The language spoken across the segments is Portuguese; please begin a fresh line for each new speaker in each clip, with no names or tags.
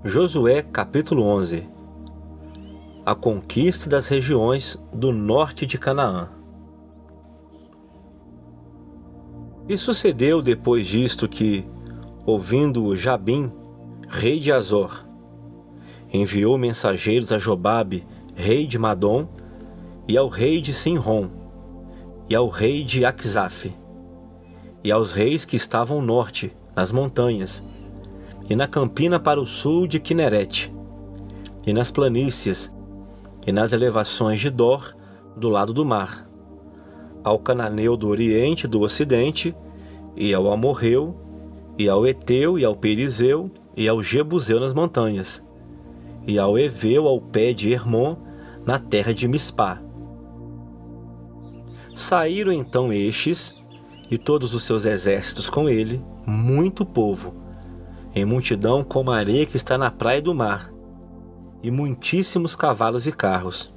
Josué capítulo 11. A conquista das regiões do norte de Canaã. E sucedeu depois disto que, ouvindo Jabim, rei de Azor, enviou mensageiros a Jobabe, rei de Madom, e ao rei de Sinrom, e ao rei de Aquzaf, e aos reis que estavam ao norte, nas montanhas, e na campina para o sul de Quinerete, e nas planícies, e nas elevações de Dor, do lado do mar, ao cananeu do oriente e do ocidente, e ao amorreu, e ao eteu, e ao perizeu, e ao jebuseu nas montanhas, e ao eveu ao pé de Hermon, na terra de Mispá. Saíram então estes, e todos os seus exércitos com ele, muito povo, em multidão como a areia que está na praia do mar, e muitíssimos cavalos e carros.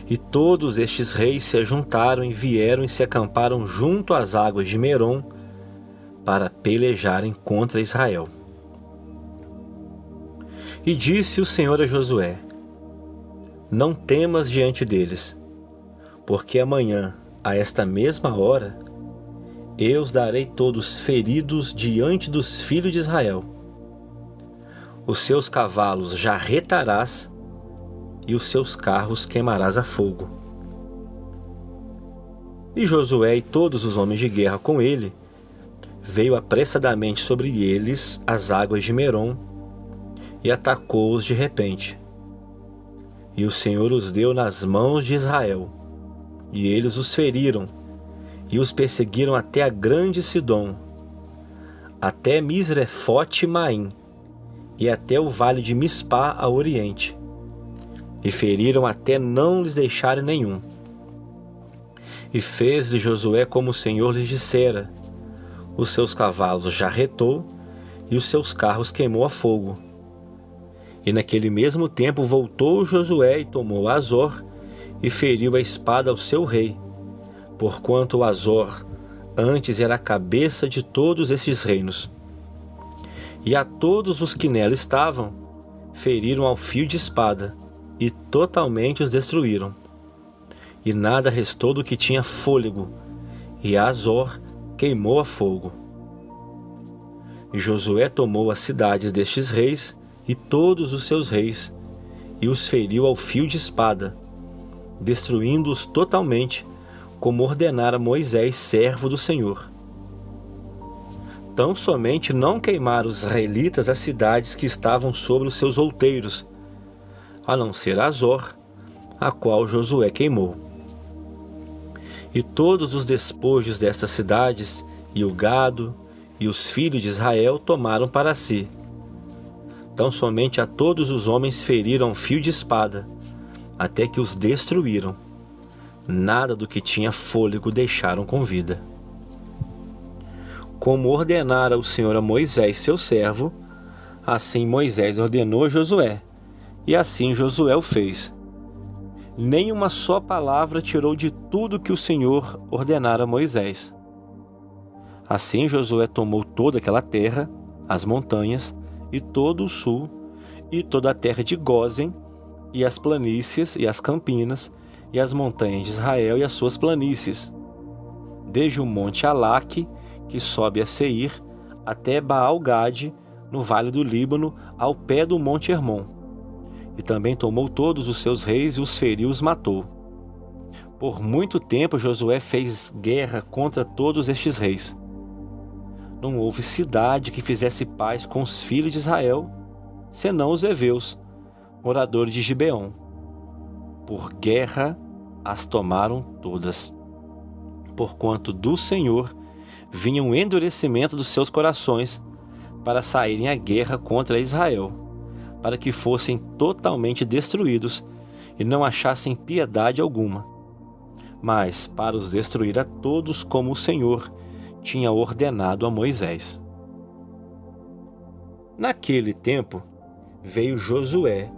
E todos estes reis se ajuntaram e vieram e se acamparam junto às águas de Merom, para pelejarem contra Israel. E disse o Senhor a Josué: não temas diante deles, porque amanhã, a esta mesma hora, eu os darei todos feridos diante dos filhos de Israel. Os seus cavalos jarretarás, e os seus carros queimarás a fogo. E Josué e todos os homens de guerra com ele, veio apressadamente sobre eles as águas de Merom, e atacou-os de repente. E o Senhor os deu nas mãos de Israel, e eles os feriram, e os perseguiram até a grande Sidom, até Misrefote-Maim, e até o vale de Mispá a oriente, e feriram até não lhes deixarem nenhum. E fez-lhe Josué como o Senhor lhes dissera: os seus cavalos jarretou, e os seus carros queimou a fogo. E naquele mesmo tempo voltou Josué e tomou Azor, e feriu a espada ao seu rei, porquanto o Azor antes era a cabeça de todos esses reinos. E a todos os que nela estavam, feriram ao fio de espada, e totalmente os destruíram. E nada restou do que tinha fôlego, e Azor queimou a fogo. E Josué tomou as cidades destes reis, e todos os seus reis, e os feriu ao fio de espada, destruindo-os totalmente, como ordenara Moisés, servo do Senhor. Tão somente não queimaram os israelitas as cidades que estavam sobre os seus outeiros, a não ser Azor, a qual Josué queimou. E todos os despojos destas cidades, e o gado, e os filhos de Israel tomaram para si. Tão somente a todos os homens feriram fio de espada, até que os destruíram. Nada do que tinha fôlego deixaram com vida. Como ordenara o Senhor a Moisés, seu servo, assim Moisés ordenou a Josué, e assim Josué o fez. Nem uma só palavra tirou de tudo que o Senhor ordenara a Moisés. Assim Josué tomou toda aquela terra, as montanhas, e todo o sul, e toda a terra de Gósen, e as planícies, e as campinas, e as montanhas de Israel e as suas planícies, desde o monte Alaque, que sobe a Seir, até Baal-Gade, no vale do Líbano, ao pé do monte Hermon. E também tomou todos os seus reis e os feriu e os matou. Por muito tempo Josué fez guerra contra todos estes reis. Não houve cidade que fizesse paz com os filhos de Israel, senão os heveus, moradores de Gibeon. Por guerra as tomaram todas, porquanto do Senhor vinha um endurecimento dos seus corações para saírem à guerra contra Israel, para que fossem totalmente destruídos e não achassem piedade alguma, mas para os destruir a todos como o Senhor tinha ordenado a Moisés. Naquele tempo veio Josué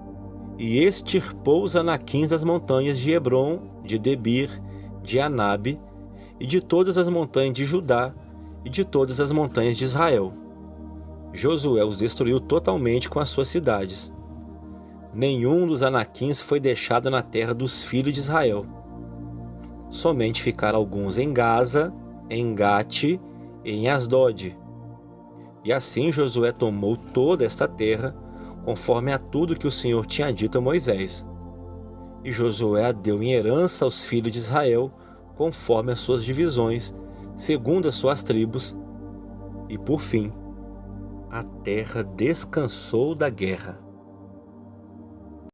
e extirpou os anaquins das montanhas de Hebrom, de Debir, de Anabe, e de todas as montanhas de Judá, e de todas as montanhas de Israel. Josué os destruiu totalmente com as suas cidades. Nenhum dos anaquins foi deixado na terra dos filhos de Israel. Somente ficaram alguns em Gaza, em Gate e em Asdod. E assim Josué tomou toda esta terra, conforme a tudo que o Senhor tinha dito a Moisés. E Josué a deu em herança aos filhos de Israel, conforme as suas divisões, segundo as suas tribos. E por fim, a terra descansou da guerra.